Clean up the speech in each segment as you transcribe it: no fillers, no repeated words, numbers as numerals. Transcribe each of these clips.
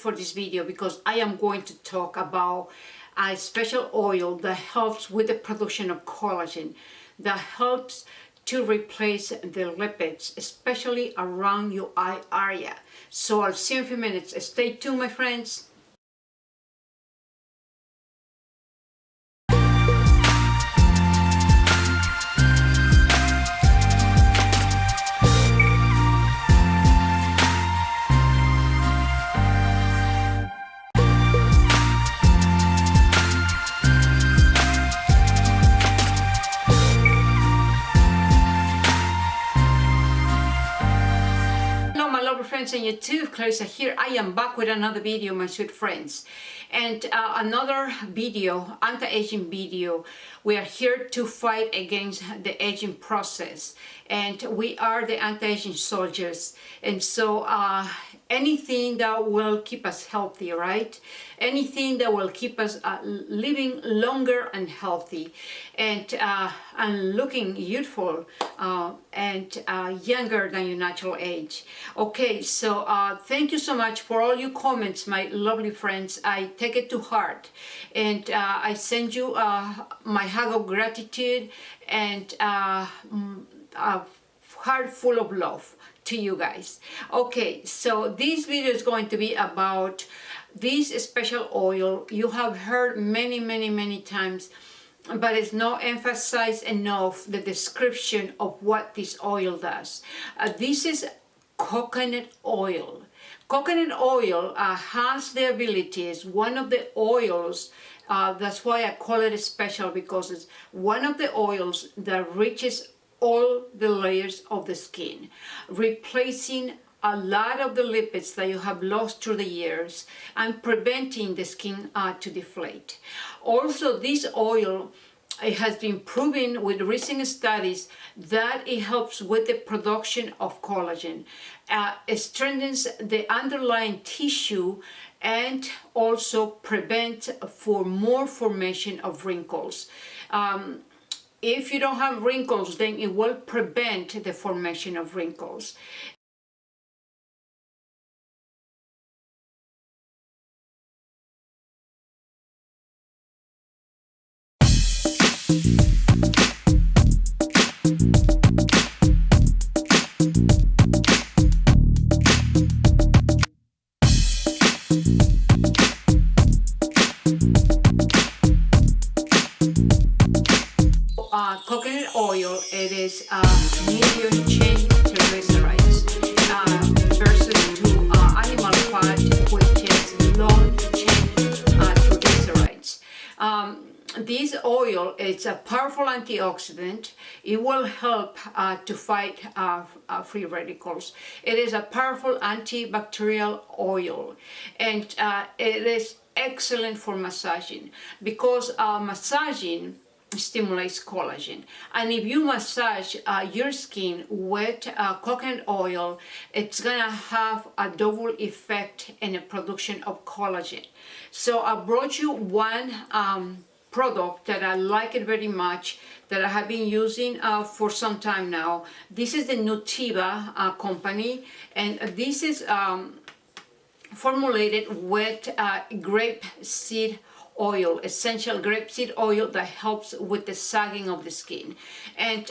for this video because I am going to talk about a special oil that helps with the production of collagen, that helps to replace the lipids, especially around your eye area. So I'll see you in a few minutes. Stay tuned, my friends. Friends on YouTube, Clarissa here. I am back with another video, my sweet friends, and another video, anti-aging video. We are here to fight against the aging process, and we are the anti-aging soldiers. And so anything that will keep us healthy, right? Anything that will keep us living longer and healthy, and looking youthful and younger than your natural age. Okay, so thank you so much for all your comments, my lovely friends. I take it to heart, and I send you my hug of gratitude and a heart full of love to you guys. Okay, so this video is going to be about this special oil. You have heard many times, but it's not emphasized enough the description of what this oil does. This is coconut oil. Coconut oil has the abilities, one of the oils, that's why I call it special, because it's one of the oils that reaches all the layers of the skin, replacing a lot of the lipids that you have lost through the years and preventing the skin to deflate. Also, this oil, it has been proven with recent studies that it helps with the production of collagen. It strengthens the underlying tissue and also prevents for more formation of wrinkles. If you don't have wrinkles, then it will prevent the formation of wrinkles. Coconut oil, it is medium chain triglycerides versus to animal fat, which is long chain triglycerides. This oil is a powerful antioxidant. It will help to fight free radicals. It is a powerful antibacterial oil, and it is excellent for massaging, because massaging stimulates collagen. And if you massage your skin with coconut oil, it's gonna have a double effect in the production of collagen. So I brought you one product that I like it very much, that I have been using for some time now. This is the Nutiva company, and this is formulated with grape seed oil, essential grapeseed oil that helps with the sagging of the skin. And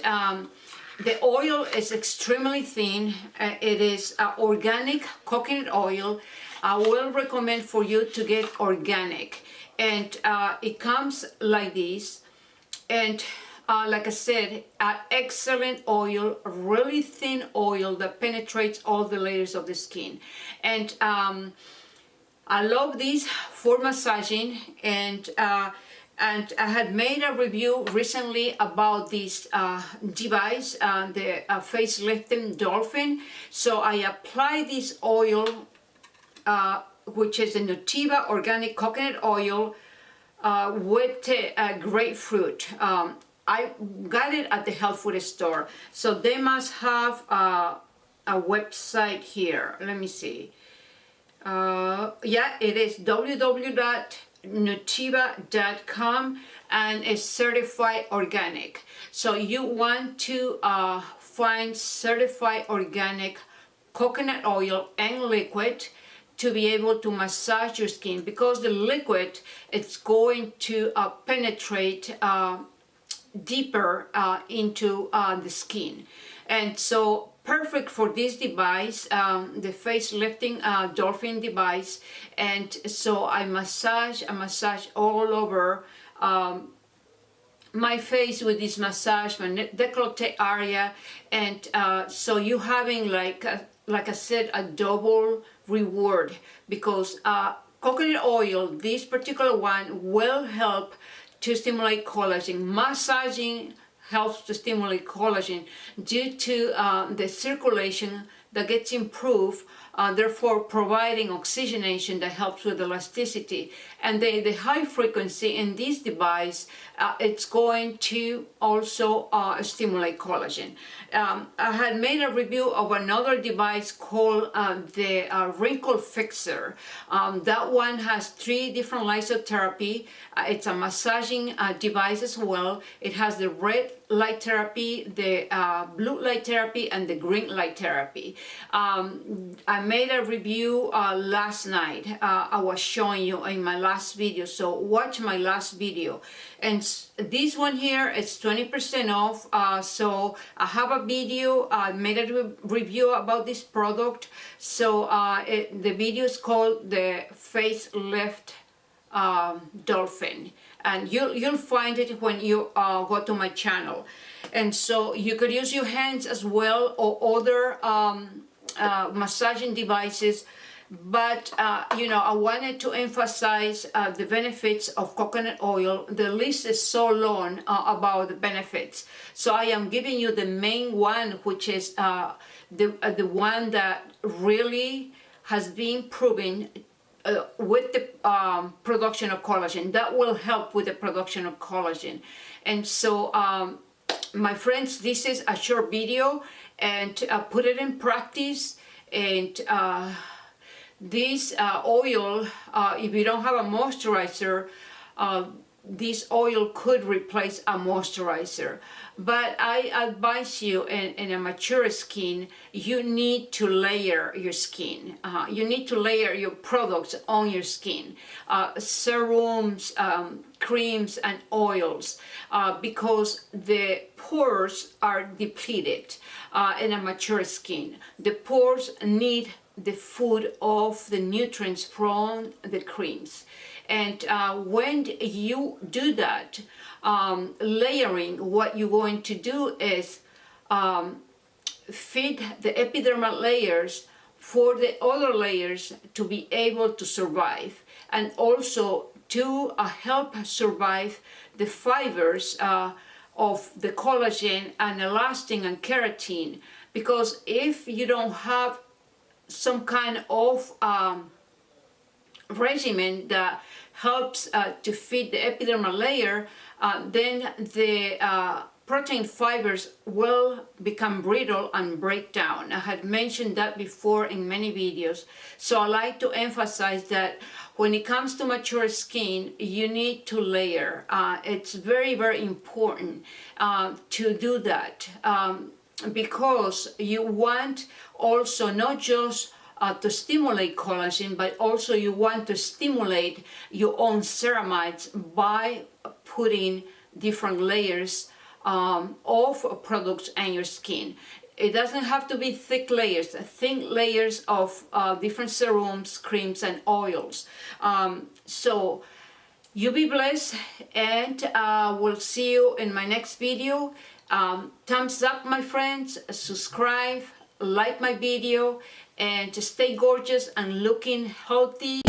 the oil is extremely thin. It is organic coconut oil. I will recommend for you to get organic, and it comes like this. And like I said, excellent oil, really thin oil that penetrates all the layers of the skin. And I love this for massaging, and I had made a review recently about this device, the facelifting dolphin. So I apply this oil, which is the Nutiva organic coconut oil with grapefruit. I got it at the health food store, so they must have a website here. Let me see. Yeah, it is www.nutiva.com, and it's certified organic. So you want to find certified organic coconut oil and liquid to be able to massage your skin, because the liquid, it's going to penetrate deeper into the skin. And so perfect for this device, the face lifting dolphin device. And so I massage all over my face with this massage, my décolleté area. And so you having like I said, a double reward, because coconut oil, this particular one, will help to stimulate collagen. Massaging helps to stimulate collagen due to the circulation that gets improved, therefore providing oxygenation that helps with elasticity. And the high frequency in this device, it's going to also stimulate collagen. I had made a review of another device called the wrinkle fixer. That one has 3 different lights of therapy. It's a massaging device as well. It has the red light therapy, the blue light therapy, and the green light therapy. I made a review last night. I was showing you in my last video, so watch my last video. And this one here is 20% off. So I have a video. I made a review about this product. So the video is called the Facelift Dolphin, and you'll find it when you go to my channel. And so you could use your hands as well, or other massaging devices. But you know, I wanted to emphasize the benefits of coconut oil. The list is so long about the benefits, so I am giving you the main one, which is the one that really has been proven with the production of collagen. That will help with the production of collagen. And so my friends, this is a short video, and put it in practice. And this oil, if you don't have a moisturizer, this oil could replace a moisturizer. But I advise you, in a mature skin, you need to layer your skin. You need to layer your products on your skin. Serums, creams, and oils, because the pores are depleted in a mature skin. The pores need the food of the nutrients from the creams. And when you do that, layering, what you're going to do is feed the epidermal layers for the other layers to be able to survive, and also to help survive the fibers of the collagen and elastin and keratin. Because if you don't have some kind of regimen that helps to feed the epidermal layer, then the protein fibers will become brittle and break down. I had mentioned that before in many videos. So I like to emphasize that when it comes to mature skin, you need to layer. It's very, very important to do that, because you want also not just to stimulate collagen, but also you want to stimulate your own ceramides by putting different layers of products on your skin. It doesn't have to be thick layers, thin layers of different serums, creams, and oils. So you be blessed, and we'll see you in my next video. Thumbs up, my friends, subscribe, like my video, and to stay gorgeous and looking healthy.